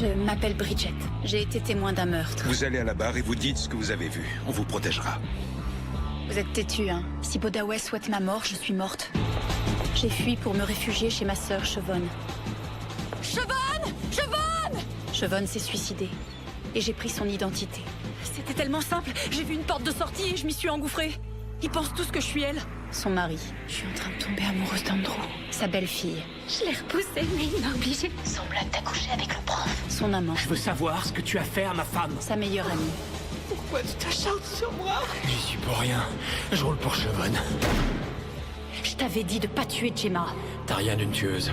Je m'appelle Bridget. J'ai été témoin d'un meurtre. Vous allez à la barre et vous dites ce que vous avez vu. On vous protégera. Vous êtes têtu, hein. Si Bodaway souhaite ma mort, je suis morte. J'ai fui pour me réfugier chez ma sœur, Chevonne. Chevonne! Chevonne! Chevonne s'est suicidée. Et j'ai pris son identité. C'était tellement simple. J'ai vu une porte de sortie et je m'y suis engouffrée. Ils pensent tous que je suis elle. Son mari. Je suis en train de tomber amoureuse d'Andrew. Sa belle-fille. Je l'ai repoussé, mais il m'a obligée. Semble d'accoucher avec le prof. Son amant. Je veux savoir ce que tu as fait à ma femme. Sa meilleure amie. Pourquoi tu t'acharnes sur moi? J'y suis pour rien. Je roule pour Chevonne. Je t'avais dit de pas tuer Gemma. T'as rien d'une tueuse.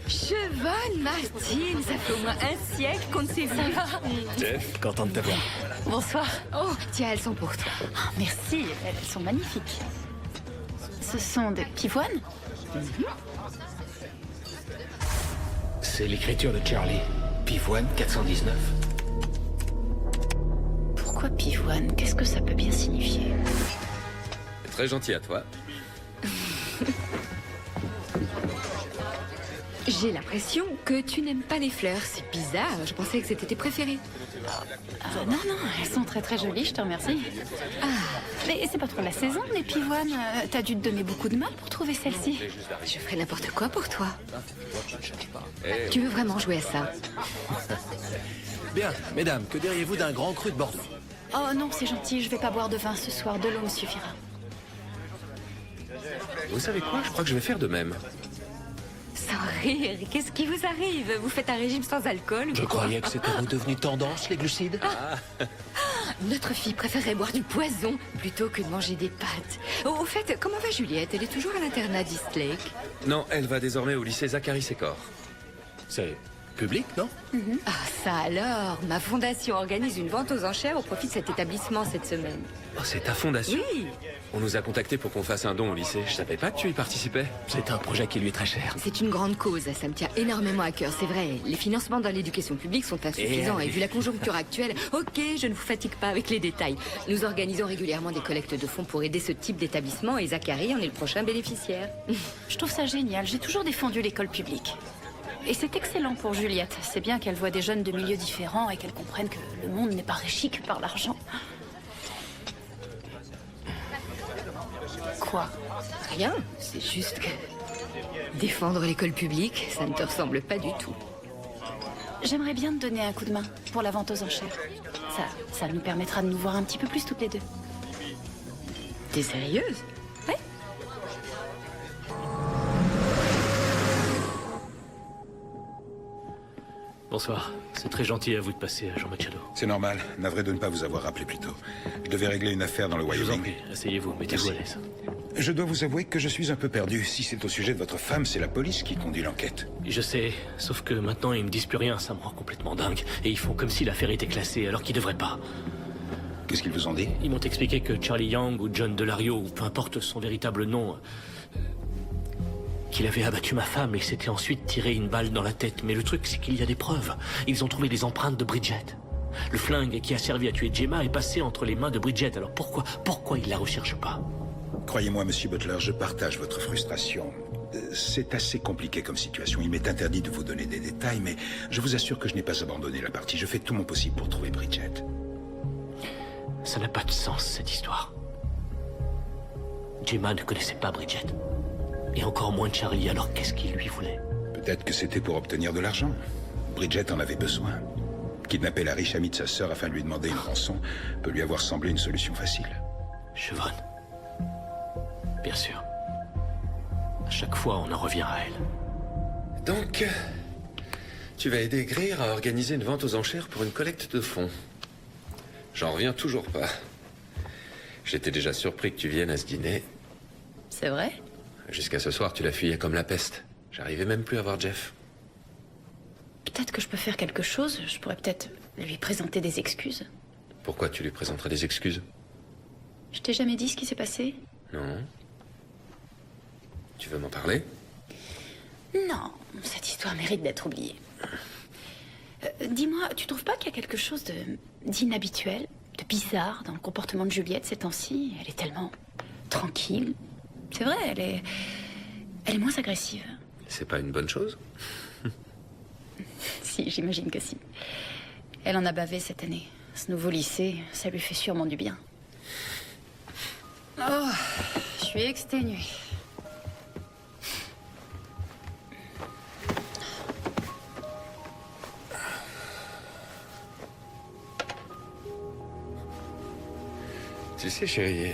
Chevonne, Martine, ça fait au moins un siècle qu'on ne s'est vu. Jeff, content de te voir. Bonsoir. Oh, tiens, elles sont pour toi. Ah, merci, elles sont magnifiques. Ce sont des pivoines? C'est l'écriture de Charlie. Pivoine 419. Pourquoi pivoine? Qu'est-ce que ça peut bien signifier? Très gentil à toi. J'ai l'impression que tu n'aimes pas les fleurs. C'est bizarre, je pensais que c'était tes préférées. Non, non, elles sont très très jolies, je te remercie. Mais c'est pas trop la saison, les pivoines. T'as dû te donner beaucoup de mal pour trouver celle-ci. Je ferais n'importe quoi pour toi. Eh, Tu veux vraiment jouer à ça? Bien, mesdames, que diriez-vous d'un grand cru de Bordeaux? Oh non, c'est gentil, je vais pas boire de vin ce soir, de l'eau me suffira. vous savez quoi? Je crois que je vais faire de même. Sans rire, qu'est-ce qui vous arrive? Vous faites un régime sans alcool ou Je quoi? croyais que c'était redevenu tendance, les glucides. Notre fille préférerait boire du poison plutôt que de manger des pâtes. Au fait, comment va Juliette? Elle est toujours à l'internat d'East Lake. Non, elle va désormais au lycée Zachary Secor. C'est public, non? Ah, ça alors! Ma fondation organise une vente aux enchères au profit de cet établissement cette semaine. Oh, c'est ta fondation? Oui! On nous a contactés pour qu'on fasse un don au lycée. Je savais pas que tu y participais. C'est un projet qui lui est très cher. C'est une grande cause, ça me tient énormément à cœur, c'est vrai. Les financements dans l'éducation publique sont insuffisants et vu la conjoncture actuelle, ok, je ne vous fatigue pas avec les détails. Nous organisons régulièrement des collectes de fonds pour aider ce type d'établissement et Zachary en est le prochain bénéficiaire. Je trouve ça génial, j'ai toujours défendu l'école publique. Et c'est excellent pour Juliette. C'est bien qu'elle voit des jeunes de milieux différents et qu'elle comprenne que le monde n'est pas régi que par l'argent. Quoi? Rien, c'est juste que... Défendre l'école publique, ça ne te ressemble pas du tout. J'aimerais bien te donner un coup de main pour la vente aux enchères. Ça nous permettra de nous voir un petit peu plus toutes les deux. T'es sérieuse? Ouais. Bonsoir. C'est très gentil à vous de passer, Jean Machado. C'est normal. Navré de ne pas vous avoir appelé plus tôt. Je devais régler une affaire dans le Je vous en Wyoming. prie, asseyez-vous, mettez-vous à Merci. l'aise. Je dois vous avouer que je suis un peu perdu. Si c'est au sujet de votre femme, c'est la police qui conduit l'enquête. Je sais, sauf que maintenant ils me disent plus rien, ça me rend complètement dingue. Et ils font comme si l'affaire était classée alors qu'ils devraient pas. Qu'est-ce qu'ils vous ont dit? Ils m'ont expliqué que Charlie Young ou John Delario, ou peu importe son véritable nom, qu'il avait abattu ma femme et s'était ensuite tiré une balle dans la tête. Mais le truc, c'est qu'il y a des preuves. Ils ont trouvé les empreintes de Bridget. Le flingue qui a servi à tuer Gemma est passé entre les mains de Bridget. Alors pourquoi ils la recherchent pas? Croyez-moi, monsieur Butler, je partage votre frustration. C'est assez compliqué comme situation. Il m'est interdit de vous donner des détails, mais je vous assure que je n'ai pas abandonné la partie. Je fais tout mon possible pour trouver Bridget. Ça n'a pas de sens, cette histoire. Gemma ne connaissait pas Bridget. Et encore moins Charlie, alors qu'est-ce qu'il lui voulait? Peut-être que c'était pour obtenir de l'argent. Bridget en avait besoin. Kidnapper la riche amie de sa sœur afin de lui demander une rançon peut lui avoir semblé une solution facile. Siobhan. Bien sûr. À chaque fois, on en revient à elle. Donc, tu vas aider Greer à organiser une vente aux enchères pour une collecte de fonds. J'en reviens toujours pas. J'étais déjà surpris que tu viennes à ce dîner. C'est vrai? Jusqu'à ce soir, tu la fuyais comme la peste. J'arrivais même plus à voir Jeff. Peut-être que je peux faire quelque chose. Je pourrais peut-être lui présenter des excuses. Pourquoi tu lui présenterais des excuses? Je t'ai jamais dit ce qui s'est passé? Non. Tu veux m'en parler? Non, cette histoire mérite d'être oubliée. Dis-moi, tu trouves pas qu'il y a quelque chose d'inhabituel, de bizarre dans le comportement de Juliette ces temps-ci? Elle est tellement tranquille. C'est vrai, elle est moins agressive. C'est pas une bonne chose? Si, j'imagine que si. Elle en a bavé cette année. Ce nouveau lycée, ça lui fait sûrement du bien. Oh, je suis exténuée. Tu sais, chérie,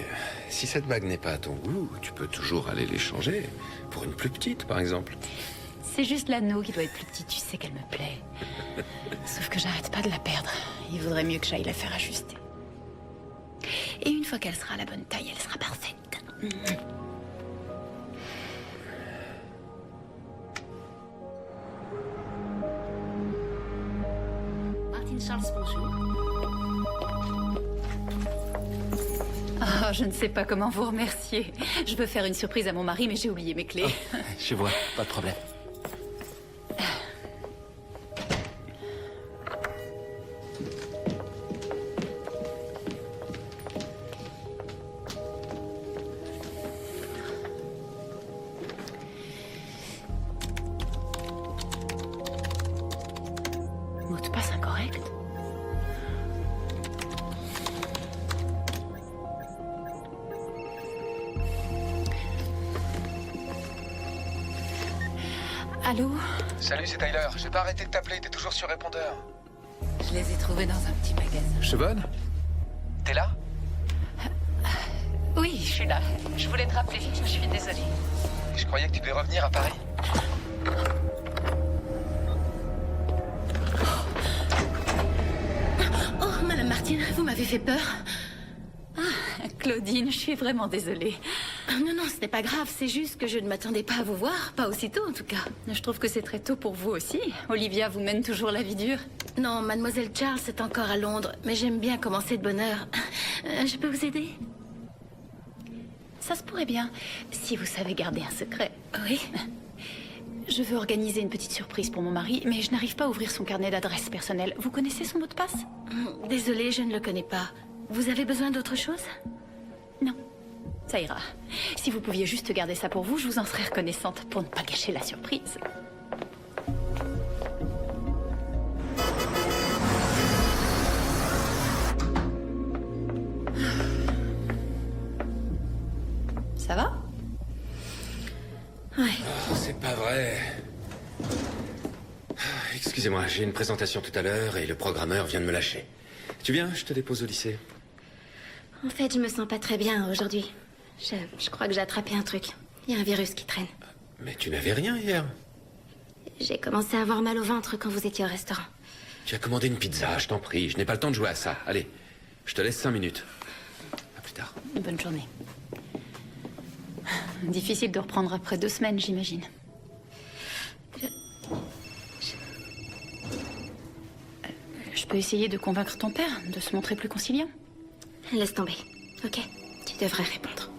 si cette bague n'est pas à ton goût, tu peux toujours aller l'échanger pour une plus petite, par exemple. C'est juste l'anneau qui doit être plus petit, tu sais qu'elle me plaît. Sauf que j'arrête pas de la perdre. Il vaudrait mieux que j'aille la faire ajuster. Et une fois qu'elle sera à la bonne taille, elle sera parfaite. Martin Charles, bonjour. Oh, je ne sais pas comment vous remercier. Je veux faire une surprise à mon mari, mais j'ai oublié mes clés. Oh, je vois, pas de problème. Mot de passe incorrect. Allô? Salut, c'est Tyler. J'ai pas arrêté de t'appeler, t'es toujours sur répondeur. Je les ai trouvés dans un petit magasin. Siobhan? T'es là? Oui, je suis là. Je voulais te rappeler, je suis désolée. Je croyais que tu devais revenir à Paris. Oh, Madame Martin, vous m'avez fait peur. Claudine, je suis vraiment désolée. Non, non, ce n'est pas grave, c'est juste que je ne m'attendais pas à vous voir, pas aussitôt en tout cas. Je trouve que c'est très tôt pour vous aussi. Olivia vous mène toujours la vie dure. Non, Mademoiselle Charles est encore à Londres, mais j'aime bien commencer de bonne heure. Je peux vous aider? Ça se pourrait bien, si vous savez garder un secret. Oui. Je veux organiser une petite surprise pour mon mari, mais je n'arrive pas à ouvrir son carnet d'adresse personnelle. Vous connaissez son mot de passe? Désolée, je ne le connais pas. Vous avez besoin d'autre chose? Non. Ça ira. Si vous pouviez juste garder ça pour vous, je vous en serais reconnaissante pour ne pas gâcher la surprise. Ça va? Ouais. Oh, c'est pas vrai. Excusez-moi, j'ai une présentation tout à l'heure et le programmeur vient de me lâcher. Tu viens, je te dépose au lycée. En fait, je me sens pas très bien aujourd'hui. Je crois que j'ai attrapé un truc. Il y a un virus qui traîne. Mais tu n'avais rien hier. J'ai commencé à avoir mal au ventre quand vous étiez au restaurant. Tu as commandé une pizza, je t'en prie. Je n'ai pas le temps de jouer à ça. Allez, je te laisse 5 minutes. À plus tard. Bonne journée. Difficile de reprendre après 2 semaines, j'imagine. Je peux essayer de convaincre ton père de se montrer plus conciliant. Laisse tomber. Ok, tu devrais répondre.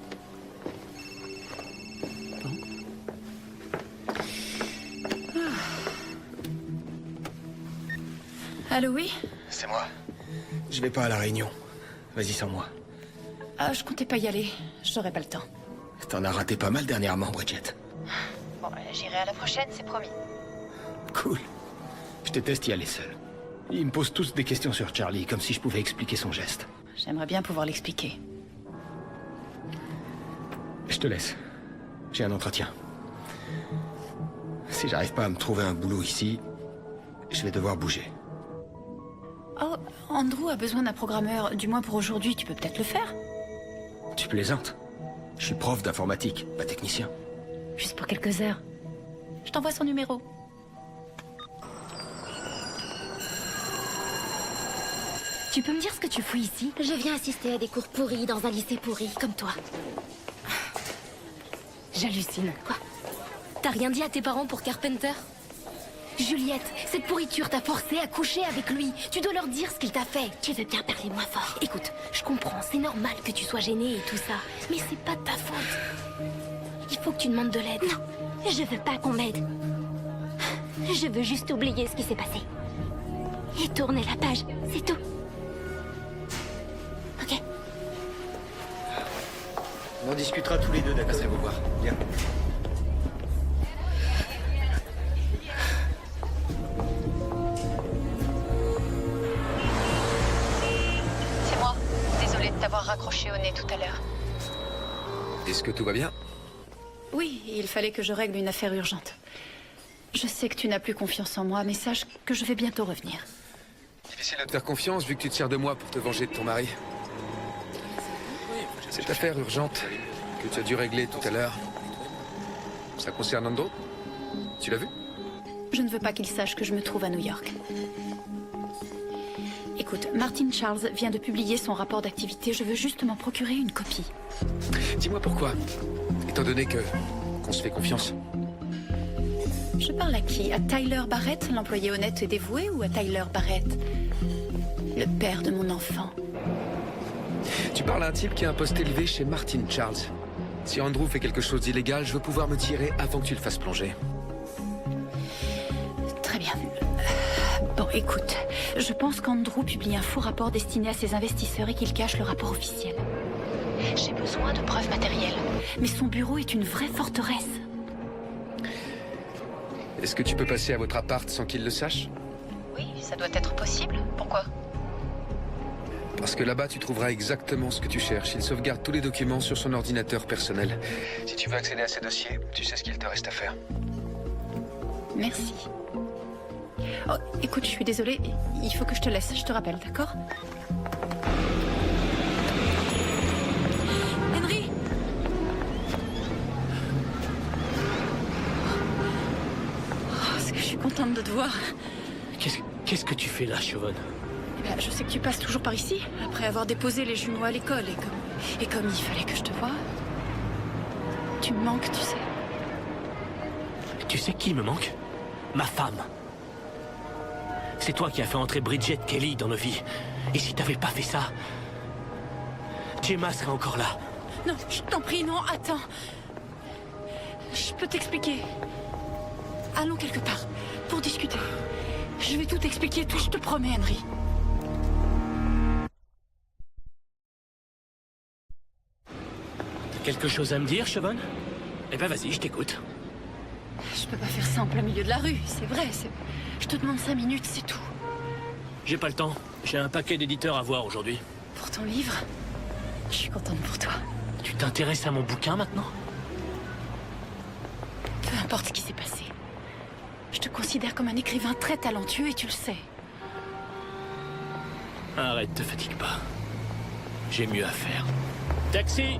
Allô, oui? C'est moi. Je vais pas à la réunion. Vas-y sans moi. Ah, je comptais pas y aller. J'aurais pas le temps. T'en as raté pas mal dernièrement, Bridget. Bon, j'irai à la prochaine, c'est promis. Cool. Je déteste y aller seul. Ils me posent tous des questions sur Charlie, comme si je pouvais expliquer son geste. J'aimerais bien pouvoir l'expliquer. Je te laisse. J'ai un entretien. Si j'arrive pas à me trouver un boulot ici, je vais devoir bouger. Oh, Andrew a besoin d'un programmeur, du moins pour aujourd'hui, tu peux peut-être le faire? Tu plaisantes? Je suis prof d'informatique, pas technicien. Juste pour quelques heures. Je t'envoie son numéro. Tu peux me dire ce que tu fous ici? Je viens assister à des cours pourris dans un lycée pourri, comme toi. J'hallucine. Quoi? T'as rien dit à tes parents pour Carpenter? Juliette, cette pourriture t'a forcé à coucher avec lui. Tu dois leur dire ce qu'il t'a fait. Tu veux bien parler moins fort. Écoute, je comprends, c'est normal que tu sois gênée et tout ça. Mais c'est pas de ta faute. Il faut que tu demandes de l'aide. Non, je veux pas qu'on m'aide. Je veux juste oublier ce qui s'est passé. Et tourner la page, c'est tout. Ok. On en discutera tous les deux, d'accord? Passez vous voir. Bien. C'est moi. Désolée de t'avoir raccroché au nez tout à l'heure. Est-ce que tout va bien? Oui, il fallait que je règle une affaire urgente. Je sais que tu n'as plus confiance en moi, mais sache que je vais bientôt revenir. Difficile de te faire confiance vu que tu te sers de moi pour te venger de ton mari. Cette affaire urgente que tu as dû régler tout à l'heure, ça concerne Andrew? Tu l'as vu? Je ne veux pas qu'il sache que je me trouve à New York. Écoute, Martin Charles vient de publier son rapport d'activité. Je veux juste m'en procurer une copie. Dis-moi pourquoi. Étant donné qu'on se fait confiance. Je parle à qui? À Tyler Barrett, l'employé honnête et dévoué, ou à Tyler Barrett, le père de mon enfant? Tu parles à un type qui a un poste élevé chez Martin Charles. Si Andrew fait quelque chose d'illégal, je veux pouvoir me tirer avant que tu le fasses plonger. Très bien. Bon, écoute, je pense qu'Andrew publie un faux rapport destiné à ses investisseurs et qu'il cache le rapport officiel. J'ai besoin de preuves matérielles, mais son bureau est une vraie forteresse. Est-ce que tu peux passer à votre appart sans qu'il le sache? Oui, ça doit être possible. Pourquoi? Parce que là-bas, tu trouveras exactement ce que tu cherches. Il sauvegarde tous les documents sur son ordinateur personnel. Si tu veux accéder à ces dossiers, tu sais ce qu'il te reste à faire. Merci. Oh, écoute, je suis désolée. Il faut que je te laisse. Je te rappelle, d'accord? Henry! Oh, est-ce que je suis contente de te voir. Qu'est-ce que tu fais là, Siobhan? Eh ben, je sais que tu passes toujours par ici, après avoir déposé les jumeaux à l'école. Et comme il fallait que je te voie, tu me manques, tu sais. Tu sais qui me manque? Ma femme. C'est toi qui as fait entrer Bridget Kelly dans nos vies. Et si t'avais pas fait ça, Gemma serait encore là. Non, je t'en prie, non, attends. Je peux t'expliquer. Allons quelque part, pour discuter. Je vais tout t'expliquer, tout, je te promets, Henry. T'as quelque chose à me dire, Siobhan? Eh ben vas-y, je t'écoute. Je peux pas faire ça en plein milieu de la rue, c'est vrai. Je te demande 5 minutes, c'est tout. J'ai pas le temps. J'ai un paquet d'éditeurs à voir aujourd'hui. Pour ton livre, je suis contente pour toi. Tu t'intéresses à mon bouquin maintenant? Peu importe ce qui s'est passé. Je te considère comme un écrivain très talentueux et tu le sais. Arrête, te fatigue pas. J'ai mieux à faire. Taxi!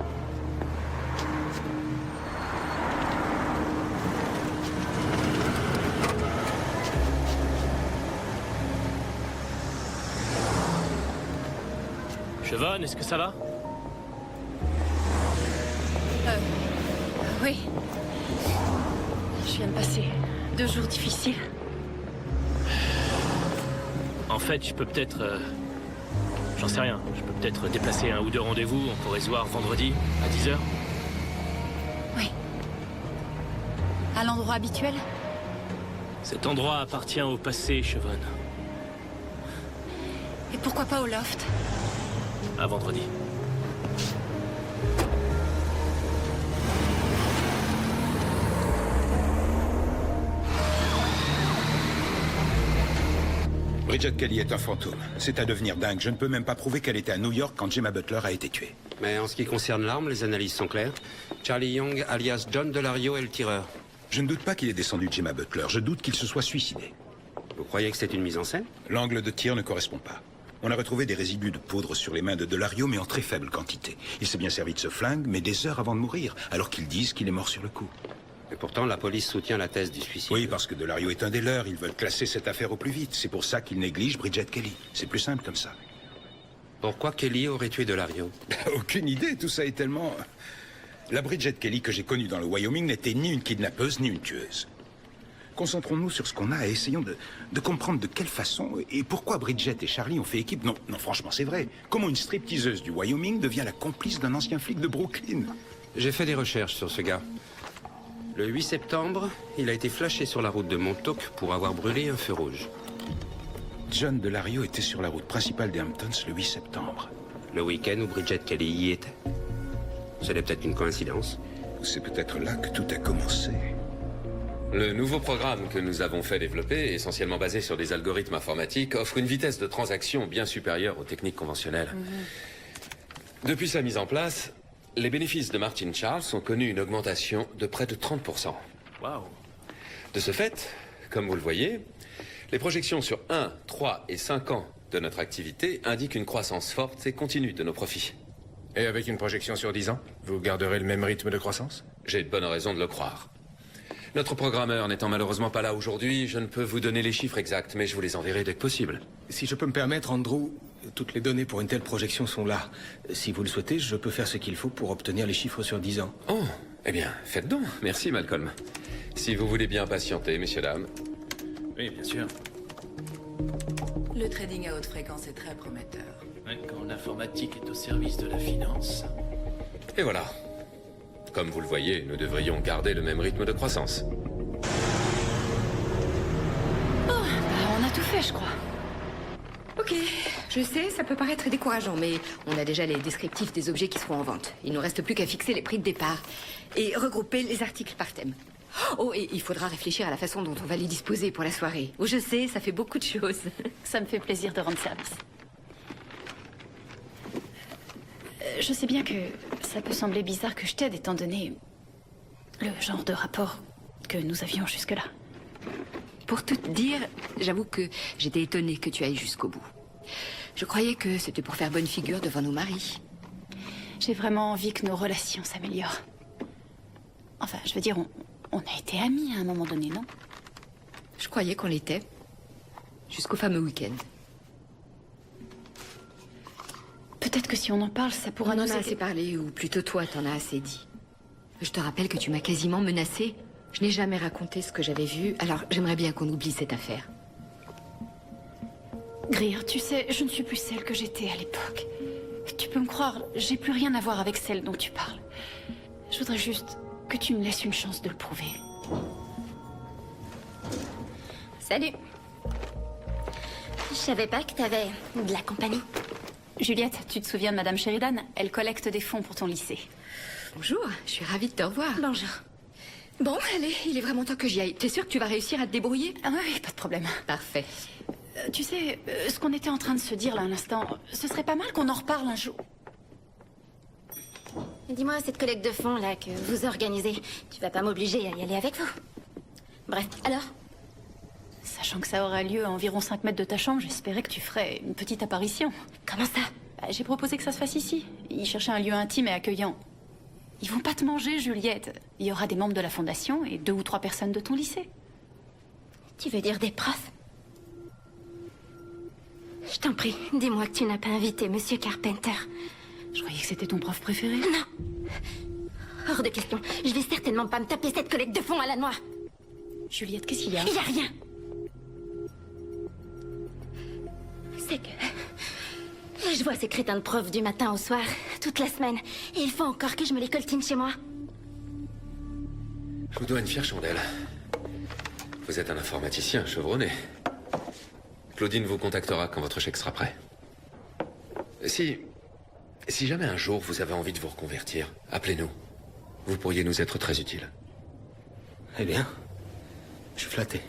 Siobhan, est-ce que ça va? Oui. Je viens de passer 2 jours difficiles. En fait, je peux peut-être... J'en sais rien. Je peux peut-être déplacer 1 ou 2 rendez-vous. On pourrait se voir vendredi, à 10h. Oui. À l'endroit habituel? Cet endroit appartient au passé, Siobhan. Et pourquoi pas au loft? À vendredi. Bridget Kelly est un fantôme. C'est à devenir dingue. Je ne peux même pas prouver qu'elle était à New York quand Gemma Butler a été tuée. Mais en ce qui concerne l'arme, les analyses sont claires. Charlie Young, alias John Delario, est le tireur. Je ne doute pas qu'il ait descendu de Gemma Butler. Je doute qu'il se soit suicidé. Vous croyez que c'est une mise en scène? L'angle de tir ne correspond pas. On a retrouvé des résidus de poudre sur les mains de Delario, mais en très faible quantité. Il s'est bien servi de ce flingue, mais des heures avant de mourir, alors qu'ils disent qu'il est mort sur le coup. Et pourtant, la police soutient la thèse du suicide. Oui, parce que Delario est un des leurs. Ils veulent classer cette affaire au plus vite. C'est pour ça qu'ils négligent Bridget Kelly. C'est plus simple comme ça. Pourquoi Kelly aurait tué Delario? Aucune idée, tout ça est tellement... La Bridget Kelly que j'ai connue dans le Wyoming n'était ni une kidnappeuse, ni une tueuse. Concentrons-nous sur ce qu'on a et essayons de comprendre de quelle façon et pourquoi Bridget et Charlie ont fait équipe. Non, franchement, c'est vrai. Comment une stripteaseuse du Wyoming devient la complice d'un ancien flic de Brooklyn? J'ai fait des recherches sur ce gars. Le 8 septembre, il a été flashé sur la route de Montauk pour avoir brûlé un feu rouge. John Delario était sur la route principale des Hamptons le 8 septembre. Le week-end où Bridget Kelly y était. Ce n'est peut-être une coïncidence. C'est peut-être là que tout a commencé. Le nouveau programme que nous avons fait développer, essentiellement basé sur des algorithmes informatiques, offre une vitesse de transaction bien supérieure aux techniques conventionnelles. Depuis sa mise en place, les bénéfices de Martin Charles ont connu une augmentation de près de 30%. Waouh. De ce fait, comme vous le voyez, les projections sur 1, 3 et 5 ans de notre activité indiquent une croissance forte et continue de nos profits. Et avec une projection sur 10 ans, vous garderez le même rythme de croissance? J'ai de bonnes raisons de le croire. Notre programmeur n'étant malheureusement pas là aujourd'hui, je ne peux vous donner les chiffres exacts, mais je vous les enverrai dès que possible. Si je peux me permettre, Andrew, toutes les données pour une telle projection sont là. Si vous le souhaitez, je peux faire ce qu'il faut pour obtenir les chiffres sur 10 ans. Oh, eh bien, faites donc. Merci, Malcolm. Si vous voulez bien patienter, messieurs, dames. Oui, bien sûr. Le trading à haute fréquence est très prometteur. Ouais, quand l'informatique est au service de la finance. Et voilà. Comme vous le voyez, nous devrions garder le même rythme de croissance. On a tout fait, je crois. Ok, je sais, ça peut paraître décourageant, mais on a déjà les descriptifs des objets qui seront en vente. Il ne nous reste plus qu'à fixer les prix de départ et regrouper les articles par thème. Oh, et il faudra réfléchir à la façon dont on va les disposer pour la soirée. Oh, je sais, ça fait beaucoup de choses. Ça me fait plaisir de rendre service. Je sais bien que ça peut sembler bizarre que je t'aide étant donné le genre de rapport que nous avions jusque-là. Pour tout te dire, j'avoue que j'étais étonnée que tu ailles jusqu'au bout. Je croyais que c'était pour faire bonne figure devant nos maris. J'ai vraiment envie que nos relations s'améliorent. Enfin, je veux dire, on a été amis à un moment donné, non? Je croyais qu'on l'était. Jusqu'au fameux week-end. Peut-être que si on en parle, ça pourra On en nous a aider. assez parlé, ou plutôt toi, t'en as assez dit. Je te rappelle que tu m'as quasiment menacée. Je n'ai jamais raconté ce que j'avais vu, alors j'aimerais bien qu'on oublie cette affaire. Greer, tu sais, je ne suis plus celle que j'étais à l'époque. Tu peux me croire, j'ai plus rien à voir avec celle dont tu parles. Je voudrais juste que tu me laisses une chance de le prouver. Salut. Je savais pas que t'avais de la compagnie. Juliette, tu te souviens de Madame Sheridan? Elle collecte des fonds pour ton lycée. Bonjour, je suis ravie de te revoir. Bonjour. Bon, allez, il est vraiment temps que j'y aille. T'es sûre que tu vas réussir à te débrouiller? Ah oui, pas de problème. Parfait. Tu sais, ce qu'on était en train de se dire là un instant, ce serait pas mal qu'on en reparle un jour. Dis-moi, cette collecte de fonds là que vous organisez, tu vas pas m'obliger à y aller avec vous? Bref, alors? Sachant que ça aura lieu à environ 5 mètres de ta chambre, j'espérais que tu ferais une petite apparition. Comment ça? J'ai proposé que ça se fasse ici. Ils cherchaient un lieu intime et accueillant. Ils vont pas te manger, Juliette. Il y aura des membres de la fondation et 2 ou 3 personnes de ton lycée. Tu veux dire des profs? Je t'en prie, dis-moi que tu n'as pas invité Monsieur Carpenter. Je croyais que c'était ton prof préféré. Non. Hors de question. Je vais certainement pas me taper cette collecte de fonds à la noix. Juliette, qu'est-ce qu'il y a? Il y a rien. C'est que... je vois ces crétins de profs du matin au soir, toute la semaine. Et il faut encore que je me les coltine chez moi. Je vous dois une fière chandelle. Vous êtes un informaticien chevronné. Claudine vous contactera quand votre chèque sera prêt. Si jamais un jour vous avez envie de vous reconvertir, appelez-nous. Vous pourriez nous être très utiles. Eh bien, je suis flatté.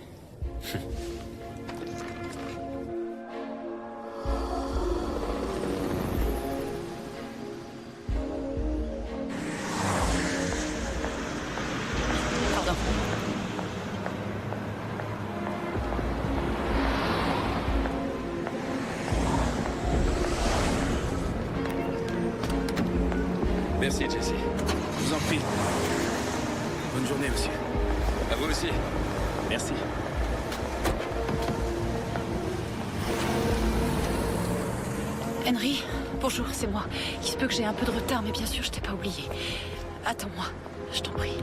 Merci, Jesse. Je vous en prie. Bonne journée, monsieur. À vous aussi. Merci. Henry, bonjour, c'est moi. Il se peut que j'ai un peu de retard, mais bien sûr, je t'ai pas oublié. Attends-moi, je t'en prie.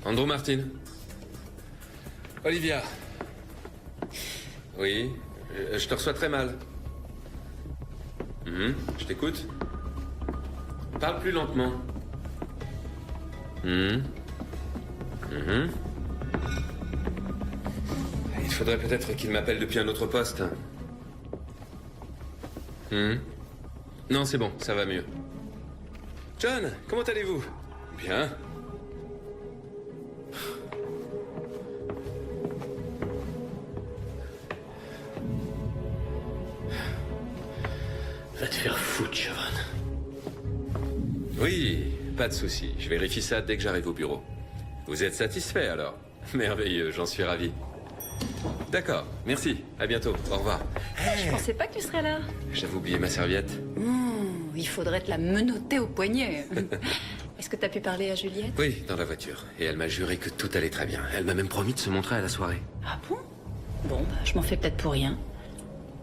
Andrew Martin. Olivia. Oui, je te reçois très mal. Je t'écoute. Parle plus lentement. Il faudrait peut-être qu'il m'appelle depuis un autre poste. Non, c'est bon, ça va mieux. John, comment allez-vous? Bien. Va te faire foutre, Siobhan. Oui, pas de souci. Je vérifie ça dès que j'arrive au bureau. Vous êtes satisfait alors? Merveilleux, j'en suis ravi. D'accord, merci. À bientôt. Au revoir. Je pensais pas que tu serais là. J'avais oublié ma serviette. Il faudrait te la menotter au poignet. Est-ce que t'as pu parler à Juliette? Oui, dans la voiture. Et elle m'a juré que tout allait très bien. Elle m'a même promis de se montrer à la soirée. Ah bon? Bon, bah, je m'en fais peut-être pour rien.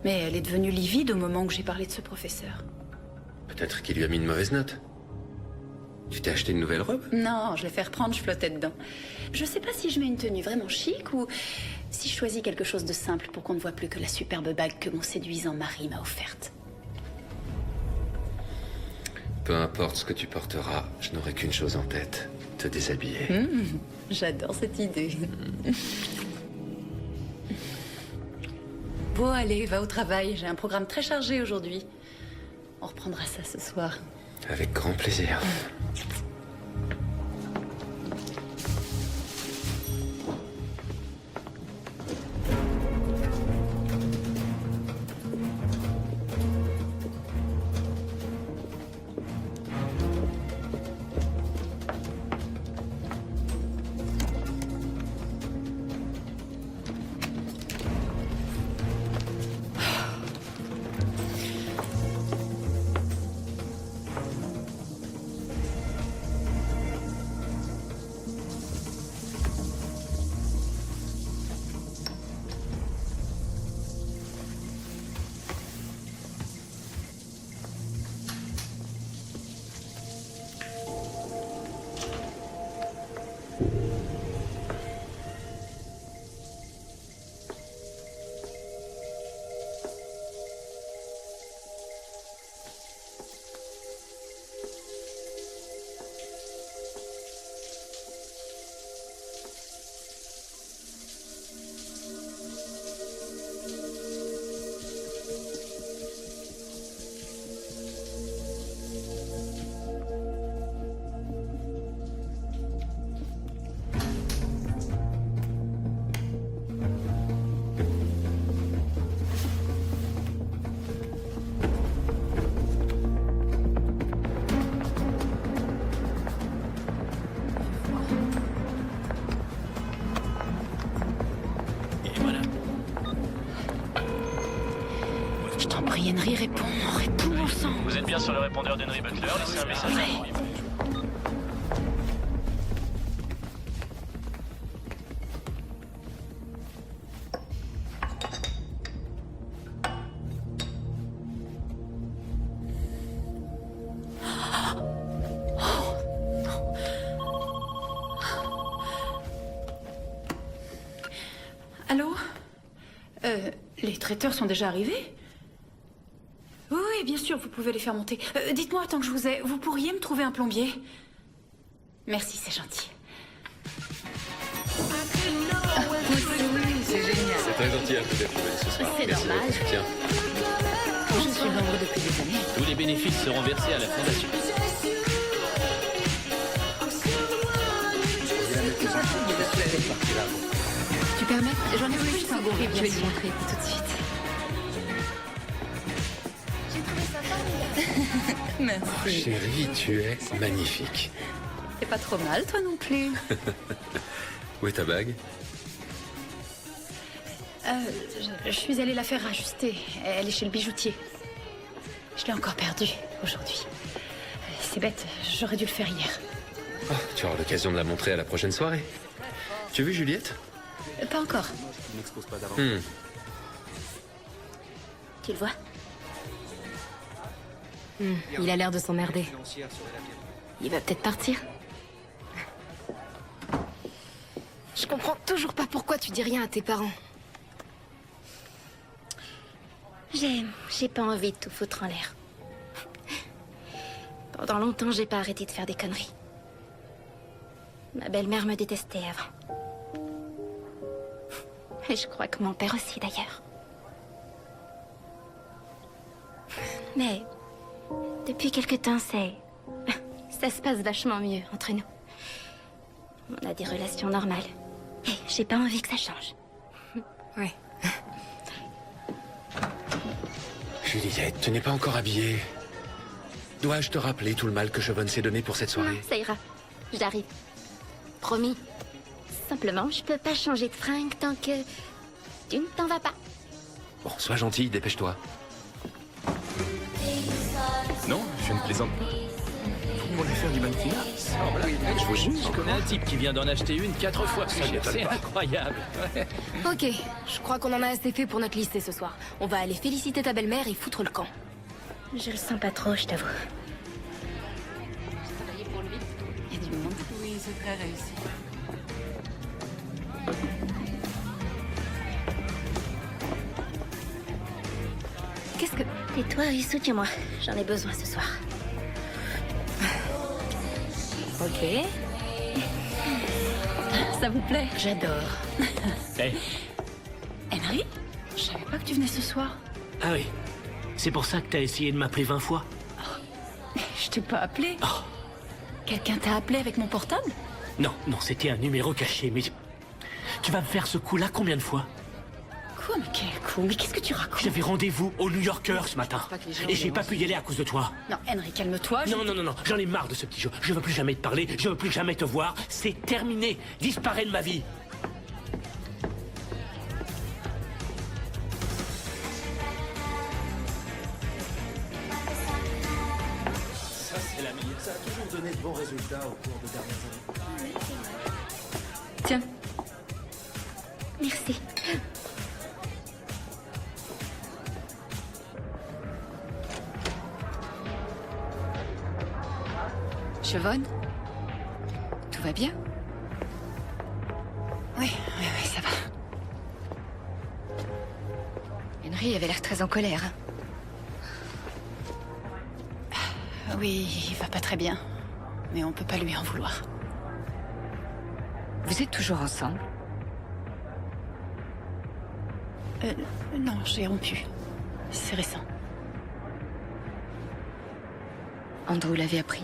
Mais elle est devenue livide au moment où j'ai parlé de ce professeur. Peut-être qu'il lui a mis une mauvaise note. Tu t'es acheté une nouvelle robe? Non, je l'ai fait reprendre, je flottais dedans. Je sais pas si je mets une tenue vraiment chic ou si je choisis quelque chose de simple pour qu'on ne voit plus que la superbe bague que mon séduisant mari m'a offerte. Peu importe ce que tu porteras, je n'aurai qu'une chose en tête. Te déshabiller. J'adore cette idée. Bon, allez, va au travail. J'ai un programme très chargé aujourd'hui. On reprendra ça ce soir. Avec grand plaisir. Henry, réponds, bon sang. Vous êtes bien sur le répondeur d'Henry Butler, laissez un message. Ouais. Allô? Les traiteurs sont déjà arrivés? Oui, oui, bien sûr, vous pouvez les faire monter. Dites-moi, tant que je vous ai, vous pourriez me trouver un plombier? Merci, c'est gentil. C'est génial. C'est très gentil à vous d'être venu ce soir. C'est Merci de normal. votre soutien. Je suis membre depuis des années. Tous les bénéfices seront versés à la fondation. Tu permets? J'en ai plus un bon. Je vais lui montrer tout de suite. Oh, chérie, tu es magnifique. C'est pas trop mal, toi non plus. Où est ta bague? Je suis allée la faire ajuster. Elle est chez le bijoutier. Je l'ai encore perdue aujourd'hui. C'est bête, j'aurais dû le faire hier. Oh, tu auras l'occasion de la montrer à la prochaine soirée. Tu as vu Juliette? Pas encore. Tu le vois? Il a l'air de s'emmerder. Il va peut-être partir. Je comprends toujours pas pourquoi tu dis rien à tes parents. J'ai pas envie de tout foutre en l'air. Pendant longtemps, j'ai pas arrêté de faire des conneries. Ma belle-mère me détestait avant. Et je crois que mon père aussi, d'ailleurs. Mais depuis quelque temps, ça se passe vachement mieux entre nous. On a des relations normales. Et j'ai pas envie que ça change. Ouais. Juliette, tu n'es pas encore habillée. Dois-je te rappeler tout le mal que Chevonne s'est donné pour cette soirée? Non, ça ira. J'arrive. Promis. Simplement, je peux pas changer de fringue tant que tu ne t'en vas pas. Bon, sois gentille, dépêche-toi. Non, je ne plaisante pas. Vous voulez faire du mannequinat? Je vous jure, je connais un type qui vient d'en acheter une 4 fois plus cher. C'est incroyable. Ouais. Ok, je crois qu'on en a assez fait pour notre lycée ce soir. On va aller féliciter ta belle-mère et foutre le camp. Je le sens pas trop, je t'avoue. Il y a du monde. Oui, c'est très réussi. Qu'est-ce que... Tais-toi et soutiens-moi. J'en ai besoin ce soir. Ok. Ça vous plaît? J'adore. Hey. Henry? Je savais pas que tu venais ce soir. Ah oui. C'est pour ça que t'as essayé de m'appeler 20 fois? Je t'ai pas appelé. Oh. Quelqu'un t'a appelé avec mon portable? Non, non, c'était un numéro caché, mais... Tu vas me faire ce coup-là combien de fois? Quoi? Mais quel coup? Mais qu'est-ce que tu racontes? J'avais rendez-vous au New Yorker ce matin. Et j'ai pas pu y aller à cause de toi. Non, Henry, calme-toi. Non, non, non, non, j'en ai marre de ce petit jeu. Je veux plus jamais te parler, je veux plus jamais te voir. C'est terminé. Disparais de ma vie. Ça, c'est la meilleure. Ça a toujours donné de bons résultats au cours des dernières années. Tiens. Merci. Chevonne? Tout va bien? Oui, ça va. Henry avait l'air très en colère. Oui, il va pas très bien. Mais on peut pas lui en vouloir. Vous êtes toujours ensemble? Non, j'ai rompu. C'est récent. Andrew l'avait appris?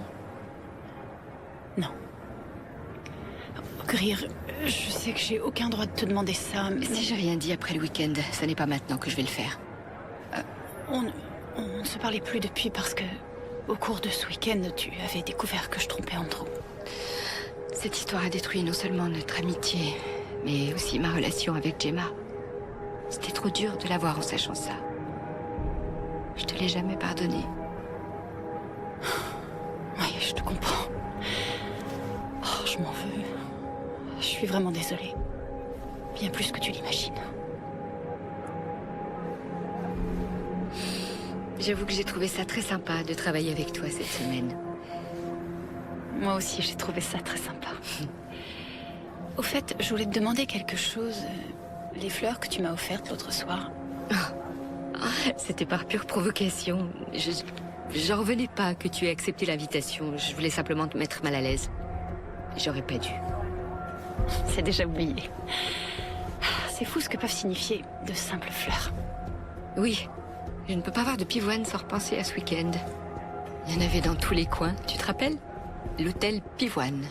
Non. Greer, je sais que j'ai aucun droit de te demander ça, mais... Si j'ai rien dit après le week-end, ce n'est pas maintenant que je vais le faire. On ne se parlait plus depuis parce que, au cours de ce week-end, tu avais découvert que je trompais Andrew. Cette histoire a détruit non seulement notre amitié, mais aussi ma relation avec Gemma. C'était trop dur de la voir en sachant ça. Je te l'ai jamais pardonné. Oui, je te comprends. Oh, je m'en veux. Je suis vraiment désolée. Bien plus que tu l'imagines. J'avoue que j'ai trouvé ça très sympa de travailler avec toi cette semaine. Moi aussi, j'ai trouvé ça très sympa. Au fait, je voulais te demander quelque chose. Les fleurs que tu m'as offertes l'autre soir. C'était par pure provocation. J'en revenais pas que tu aies accepté l'invitation. Je voulais simplement te mettre mal à l'aise. J'aurais pas dû. C'est déjà oublié. C'est fou ce que peuvent signifier de simples fleurs. Oui, je ne peux pas voir de pivoine sans repenser à ce week-end. Il y en avait dans tous les coins, tu te rappelles? L'hôtel Pivoine.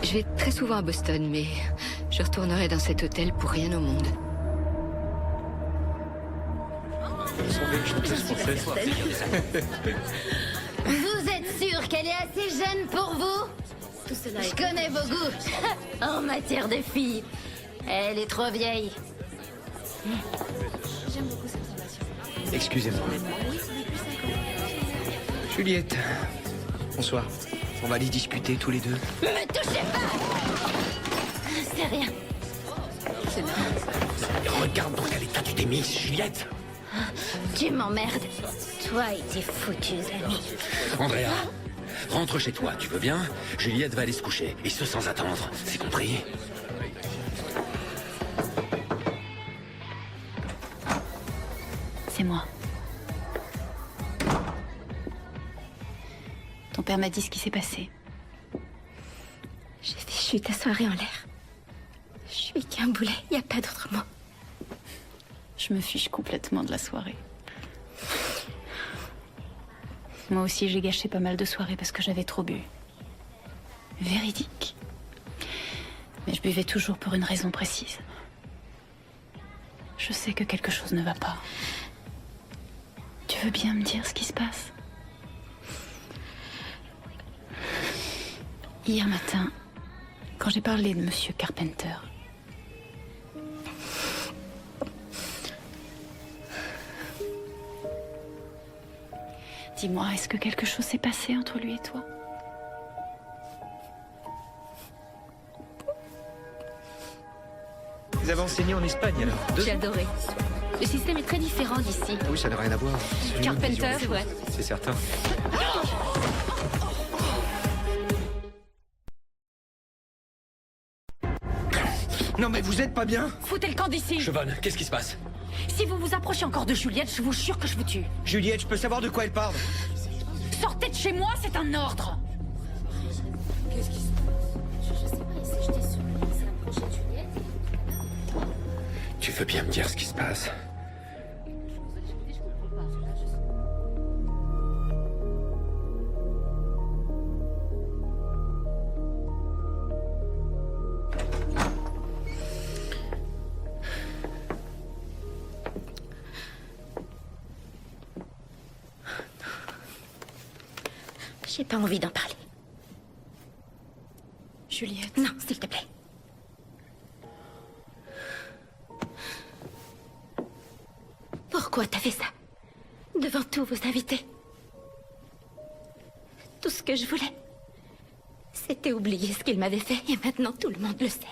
Je vais très souvent à Boston, mais je retournerai dans cet hôtel pour rien au monde. Vous êtes sûr qu'elle est assez jeune pour vous? Tout cela Je connais vos goûts en matière de filles. Elle est trop vieille. J'aime beaucoup cette relation. Excusez-moi. Juliette. Bonsoir. On va les discuter tous les deux. Me touchez pas! C'est rien. Regarde dans quel état tu t'es mise, Juliette. Tu m'emmerdes. Toi et tes foutus amis. Andrea, rentre chez toi, tu veux bien? Juliette va aller se coucher, et ce sans attendre, c'est compris? C'est moi. Ton père m'a dit ce qui s'est passé. J'ai fait chuter ta soirée en l'air. Je suis qu'un boulet, y a pas d'autre mot. Je me fiche complètement de la soirée. Moi aussi, j'ai gâché pas mal de soirées parce que j'avais trop bu. Véridique. Mais je buvais toujours pour une raison précise. Je sais que quelque chose ne va pas. Tu veux bien me dire ce qui se passe? Hier matin, quand j'ai parlé de Monsieur Carpenter, dis-moi, est-ce que quelque chose s'est passé entre lui et toi? Vous avez enseigné en Espagne alors? J'ai adoré. Le système est très différent d'ici. Oui, ça n'a rien à voir. Carpenter, c'est vrai. C'est certain. Non mais vous êtes pas bien? Foutez le camp d'ici! Chevonne, qu'est-ce qui se passe? Si vous vous approchez encore de Juliette, je vous jure que je vous tue. Juliette, je peux savoir de quoi elle parle? Sortez de chez moi, c'est un ordre! Qu'est-ce qui se passe? Je sais pas, si j'étais sûre qu'il s'est approché de Juliette. Tu veux bien me dire ce qui se passe? J'ai pas envie d'en parler. Juliette. Non, s'il te plaît. Pourquoi t'as fait ça? Devant tous vos invités. Tout ce que je voulais, c'était oublier ce qu'il m'avait fait, et maintenant tout le monde le sait.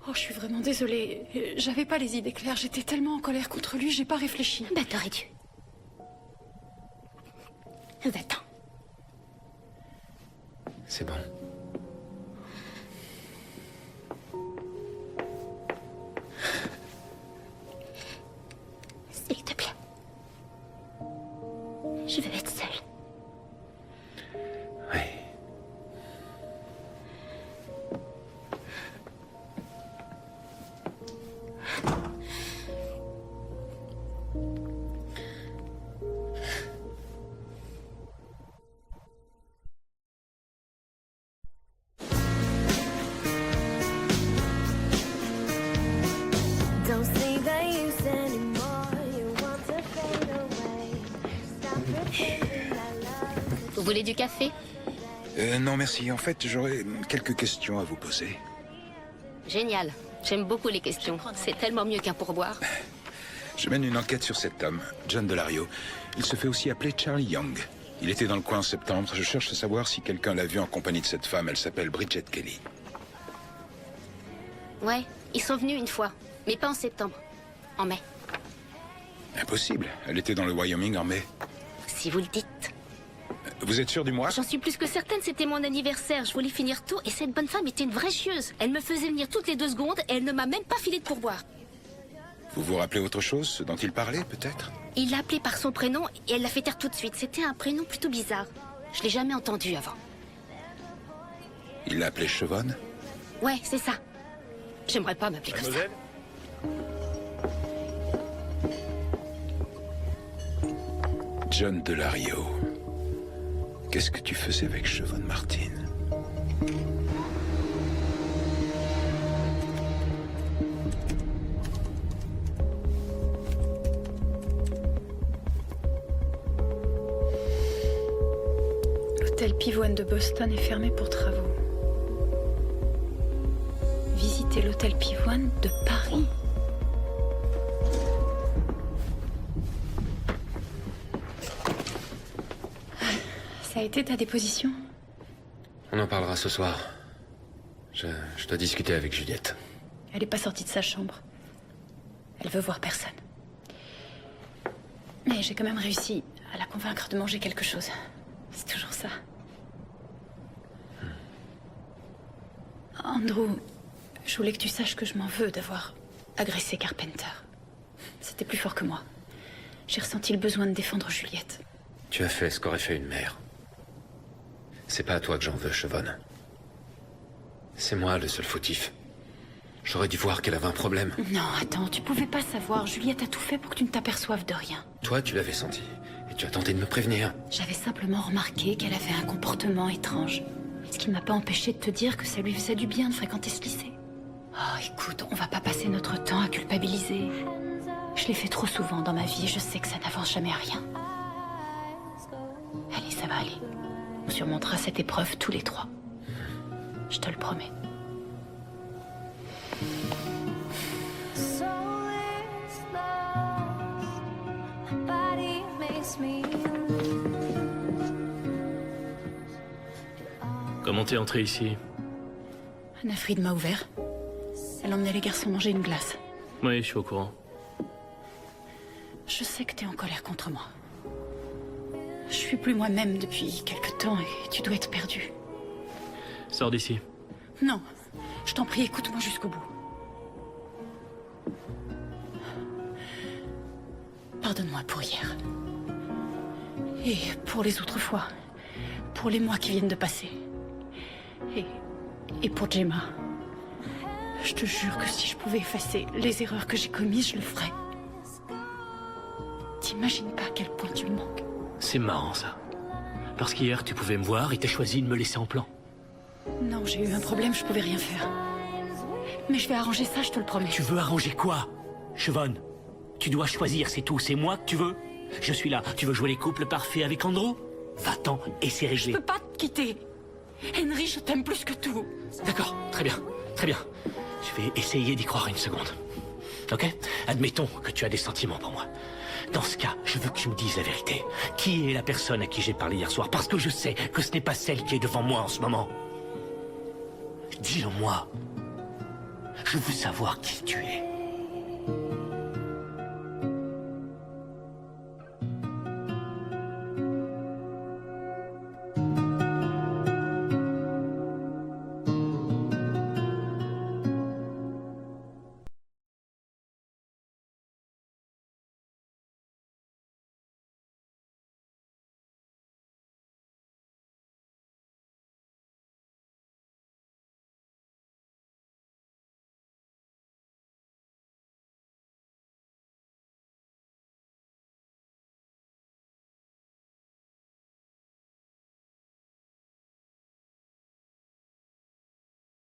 Oh, je suis vraiment désolée. J'avais pas les idées claires. J'étais tellement en colère contre lui, j'ai pas réfléchi. Bah, t'aurais dû. Va-t'en. C'est bon. S'il te plaît. Je veux être seule. Oui. Don't see the use anymore. You want to fade away. Stop pretending I love. Vous voulez du café? Non, merci. En fait, j'aurais quelques questions à vous poser. Génial. J'aime beaucoup les questions. C'est tellement mieux qu'un pourboire. Je mène une enquête sur cet homme, John Delario. Il se fait aussi appeler Charlie Young. Il était dans le coin en septembre. Je cherche à savoir si quelqu'un l'a vu en compagnie de cette femme. Elle s'appelle Bridget Kelly. Ouais, ils sont venus une fois, mais pas en septembre. En mai. Impossible. Elle était dans le Wyoming en mai. Si vous le dites. Vous êtes sûr du mois? J'en suis plus que certaine, c'était mon anniversaire. Je voulais finir tôt et cette bonne femme était une vraie chieuse. Elle me faisait venir toutes les 2 secondes et elle ne m'a même pas filé de pourboire. Vous vous rappelez autre chose, ce dont il parlait, peut-être? Il l'a appelée par son prénom et elle l'a fait taire tout de suite. C'était un prénom plutôt bizarre. Je l'ai jamais entendu avant. Il l'a appelée Chevonne? Ouais, c'est ça. J'aimerais pas m'appeler comme ça. John Delario. Qu'est-ce que tu faisais avec Chevonne Martin? L'hôtel Pivoine de Boston est fermé pour travaux. Visitez l'hôtel Pivoine de Paris. Ça a été ta déposition? On en parlera ce soir. Je dois discuter avec Juliette. Elle n'est pas sortie de sa chambre. Elle veut voir personne. Mais j'ai quand même réussi à la convaincre de manger quelque chose. C'est toujours ça. Andrew, je voulais que tu saches que je m'en veux d'avoir agressé Carpenter. C'était plus fort que moi. J'ai ressenti le besoin de défendre Juliette. Tu as fait ce qu'aurait fait une mère. C'est pas à toi que j'en veux, Chevonne. C'est moi le seul fautif. J'aurais dû voir qu'elle avait un problème. Non, attends, tu pouvais pas savoir. Juliette a tout fait pour que tu ne t'aperçoives de rien. Toi, tu l'avais senti. Et tu as tenté de me prévenir. J'avais simplement remarqué qu'elle avait un comportement étrange. Ce qui m'a pas empêché de te dire que ça lui faisait du bien de fréquenter ce lycée. Oh, écoute, on va pas passer notre temps à culpabiliser. Je l'ai fait trop souvent dans ma vie, je sais que ça n'avance jamais à rien. Allez, ça va aller. On surmontera cette épreuve tous les 3. Je te le promets. Comment t'es entré ici? Anna Fried m'a ouvert. Elle emmenait les garçons manger une glace. Oui, je suis au courant. Je sais que t'es en colère contre moi. Je suis plus moi-même depuis quelque temps et tu dois être perdu. Sors d'ici. Non, je t'en prie, écoute-moi jusqu'au bout. Pardonne-moi pour hier. Et pour les autres fois. Pour les mois qui viennent de passer. Et pour Gemma. Je te jure que si je pouvais effacer les erreurs que j'ai commises, je le ferais. T'imagines pas à quel point tu me manques. C'est marrant, ça. Parce qu'hier, tu pouvais me voir et t'as choisi de me laisser en plan. Non, j'ai eu un problème, je pouvais rien faire. Mais je vais arranger ça, je te le promets. Tu veux arranger quoi, Chevonne? Tu dois choisir, c'est tout. C'est moi que tu veux. Je suis là. Tu veux jouer les couples parfaits avec Andrew? Va-t'en et c'est réglé. Je peux pas te quitter. Henry, je t'aime plus que tout. D'accord, très bien, très bien. Je vais essayer d'y croire une seconde. Ok? Admettons que tu as des sentiments pour moi. Dans ce cas, je veux que tu me dises la vérité. Qui est la personne à qui j'ai parlé hier soir? Parce que je sais que ce n'est pas celle qui est devant moi en ce moment. Dis-le-moi. Je veux savoir qui tu es.